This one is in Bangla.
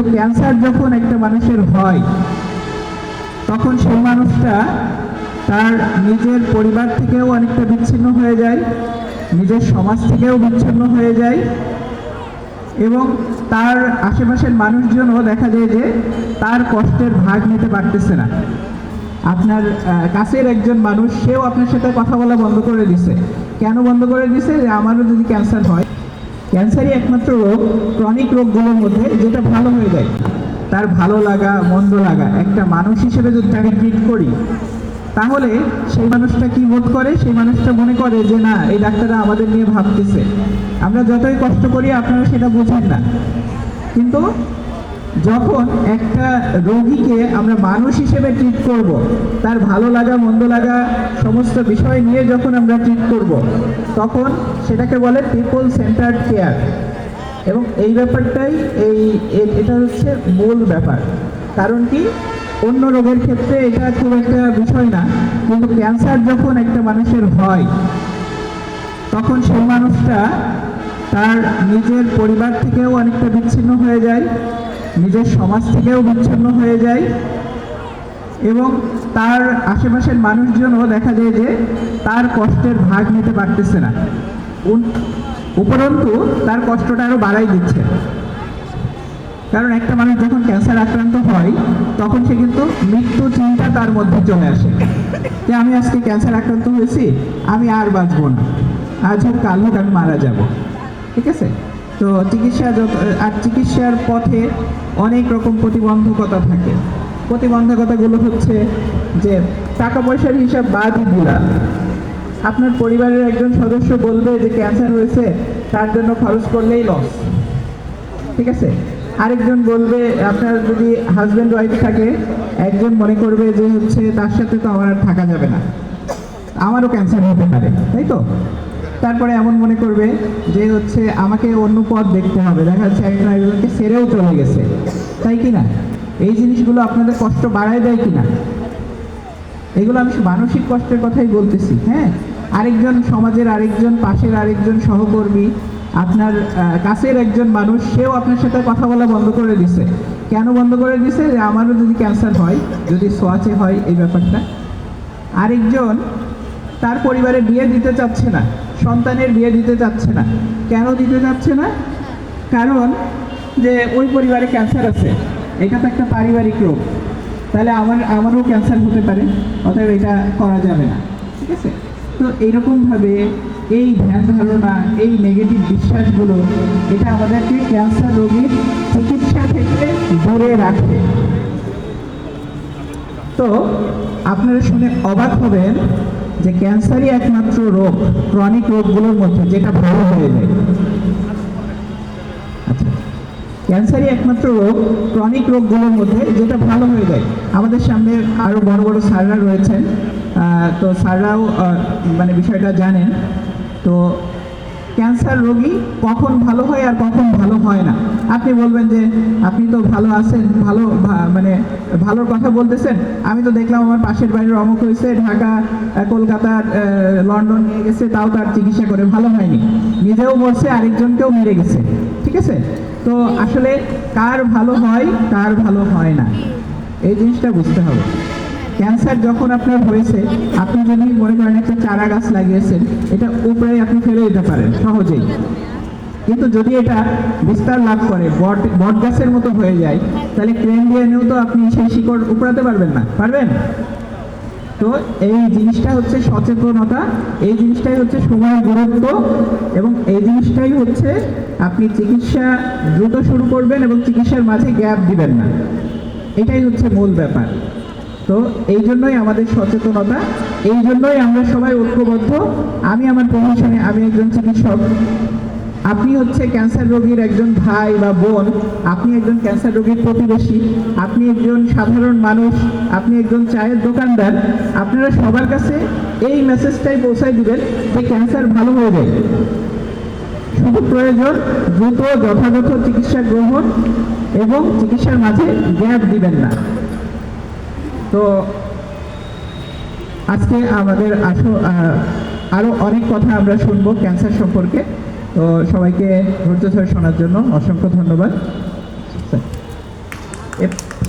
কিন্তু ক্যান্সার যখন একটা মানুষের হয় তখন সেই মানুষটা তার নিজের পরিবার থেকেও অনেকটা বিচ্ছিন্ন হয়ে যায়, নিজের সমাজ থেকেও বিচ্ছিন্ন হয়ে যায় এবং তার আশেপাশের মানুষজনও দেখা যায় যে তার কষ্টের ভাগ নিতে পারতেছে না। আপনার কাছের একজন মানুষ, সেও আপনার সাথে কথা বলা বন্ধ করে দিছে। কেন বন্ধ করে দিছে? যে আমারও যদি ক্যান্সার হয়, ক্যান্সারই একমাত্র রোগ ক্রনিক রোগগুলোর মধ্যে যেটা ভালো হয়ে যায়। তার ভালো লাগা মন্দ লাগা একটা মানুষ হিসেবে যদি তাকে ট্রিট করি, তাহলে সেই মানুষটা কি বোধ করে? সেই মানুষটা মনে করে যে না, এই ডাক্তাররা আমাদের নিয়ে ভাবতেছে। আমরা যতই কষ্ট করি আপনারা সেটা বুঝেন না, কিন্তু যখন একটা রোগীকে আমরা মানুষ হিসেবে ট্রিট করব, তার ভালো লাগা মন্দ লাগা সমস্ত বিষয় নিয়ে যখন আমরা ট্রিট করব, তখন সেটাকে বলে পিপল সেন্টার্ড কেয়ার। এবং এই ব্যাপারটাই এটা হচ্ছে মূল ব্যাপার। কারণ কি, অন্য রোগের ক্ষেত্রে এটা খুব একটা বিষয় না, কিন্তু ক্যান্সার যখন একটা মানুষের হয় তখন সেই মানুষটা তার নিজের পরিবার থেকেও অনেকটা বিচ্ছিন্ন হয়ে যায়, নিজের সমাজ থেকেও বিচ্ছিন্ন হয়ে যায় এবং তার আশেপাশের মানুষজনও দেখা যায় যে তার কষ্টের ভাগ নিতে পারতেছে না, উপরন্তু তার কষ্টটা আরো বাড়াই দিচ্ছে। কারণ একটা মানুষ যখন ক্যান্সার আক্রান্ত হয় তখন সে কিন্তু মৃত্যু চিন্তা তার মধ্যে চলে আসে যে আমি আজকে ক্যান্সার আক্রান্ত হয়েছি, আমি আর বাঁচবো না, আজ হোক কাল হোক আমি মারা যাব। ঠিক আছে? তো চিকিৎসার পথে অনেক রকম প্রতিবন্ধকতা থাকে। প্রতিবন্ধকতাগুলো হচ্ছে যে টাকা পয়সার হিসাব বাদ দিলা, আপনার পরিবারের একজন সদস্য বলবে যে ক্যান্সার হয়েছে, তার জন্য খরচ করলেই লস। ঠিক আছে? আরেকজন বলবে, আপনার যদি হাজব্যান্ড ওয়াইফ থাকে, একজন মনে করবে যে হচ্ছে তার সাথে তো আমার আর থাকা যাবে না, আমারও ক্যান্সার হতে পারে, তাই তো? তারপরে এমন মনে করবে যে হচ্ছে আমাকে অন্য পথ দেখতে হবে, দেখা যাচ্ছে একজনকে ছেড়েও চলে গেছে, তাই কি না? এই জিনিসগুলো আপনাদের কষ্ট বাড়ায় দেয় কিনা? এগুলো আমি মানসিক কষ্টের কথাই বলতেছি। হ্যাঁ, আরেকজন সমাজের আরেকজন, পাশের আরেকজন সহকর্মী, আপনার কাছের একজন মানুষ, সেও আপনার সাথে কথা বলা বন্ধ করে দিছে। কেন বন্ধ করে দিছে? যে আমারও যদি ক্যান্সার হয়, যদি ছোঁয়াচে হয় এই ব্যাপারটা। আরেকজন তার পরিবারে বিয়ে দিতে চাচ্ছে না, সন্তানের বিয়ে দিতে চাচ্ছে না। কেন দিতে চাচ্ছে না? কারণ যে ওই পরিবারে ক্যান্সার আছে, এটা তো একটা পারিবারিক রোগ, তাহলে আমারও ক্যান্সার হতে পারে, অতএব এটা করা যাবে না। ঠিক আছে? তো এইরকমভাবে এই ধ্যান ধারণা, এই নেগেটিভ বিশ্বাসগুলো, এটা আমাদেরকে ক্যান্সার রোগীর চিকিৎসা থেকে দূরে রাখে। তো আপনারা শুনে অবাক হবেন যে ক্যান্সারই একমাত্র রোগ ক্রনিক রোগগুলোর মধ্যে যেটা ভালো হয়ে যায়। আচ্ছা, ক্যান্সারই একমাত্র রোগ ক্রনিক রোগগুলোর মধ্যে যেটা ভালো হয়ে যায়। আমাদের সামনে আরো বড় বড় স্যাররা রয়েছেন, তো স্যাররাও মানে বিষয়টা জানেন। তো ক্যান্সার রোগী কখন ভালো হয় আর কখন ভালো হয় না, আপনি বলবেন যে আপনি তো ভালো আছেন, মানে ভালোর কথা বলতেছেন, আমি তো দেখলাম আমার পাশের বাড়ির অমুক হয়েছে, ঢাকা কলকাতার লন্ডন নিয়ে গেছে, তাও তার চিকিৎসা করে ভালো হয়নি, নিজেও মরছে আরেকজনকেও মেরে গেছে। ঠিক আছে? তো আসলে কার ভালো হয় কার ভালো হয় না, এই জিনিসটা বুঝতে হবে। ক্যান্সার যখন আপনার হয়েছে, আপনি যদি মনে করেন একটা চারা গাছ লাগিয়েছেন, এটা উপরে আপনি ফেলে দিতে পারেন সহজেই, কিন্তু যদি এটা বিস্তার লাভ করে, বট গাছের মতো হয়ে যায়, তাহলে ক্রেন দিয়ে এনেও তো আপনি সেই শিকড় উপড়াতে পারবেন না, পারবেন? তো এই জিনিসটা হচ্ছে সচেতনতা, এই জিনিসটাই হচ্ছে সময়ের গুরুত্ব, এবং এই জিনিসটাই হচ্ছে আপনি চিকিৎসা দ্রুত শুরু করবেন এবং চিকিৎসার মাঝে গ্যাপ দিবেন না, এটাই হচ্ছে মূল ব্যাপার। তো এই জন্যই আমাদের সচেতনতা, এই জন্যই আমরা সবাই ঐক্যবদ্ধ। আমি আমার প্রফেশনে, আমি একজন চিকিৎসক, আপনি হচ্ছে ক্যান্সার রোগীর একজন ভাই বা বোন, আপনি একজন ক্যান্সার রোগীর প্রতিবেশী, আপনি একজন সাধারণ মানুষ, আপনি একজন চায়ের দোকানদার। আপনারা সবার কাছে এই মেসেজটাই পৌঁছায় দিবেন যে ক্যান্সার ভালো হয়ে যায়, শুধু প্রয়োজন দ্রুত যথাযথ চিকিৎসা গ্রহণ এবং চিকিৎসার মাঝে গ্যাপ দিবেন না। তো আজকে আমাদের আরো অনেক কথা আমরা শুনবো ক্যান্সার সম্পর্কে। তো সবাইকে ধৈর্য ধরে শোনার জন্য অসংখ্য ধন্যবাদ। এ-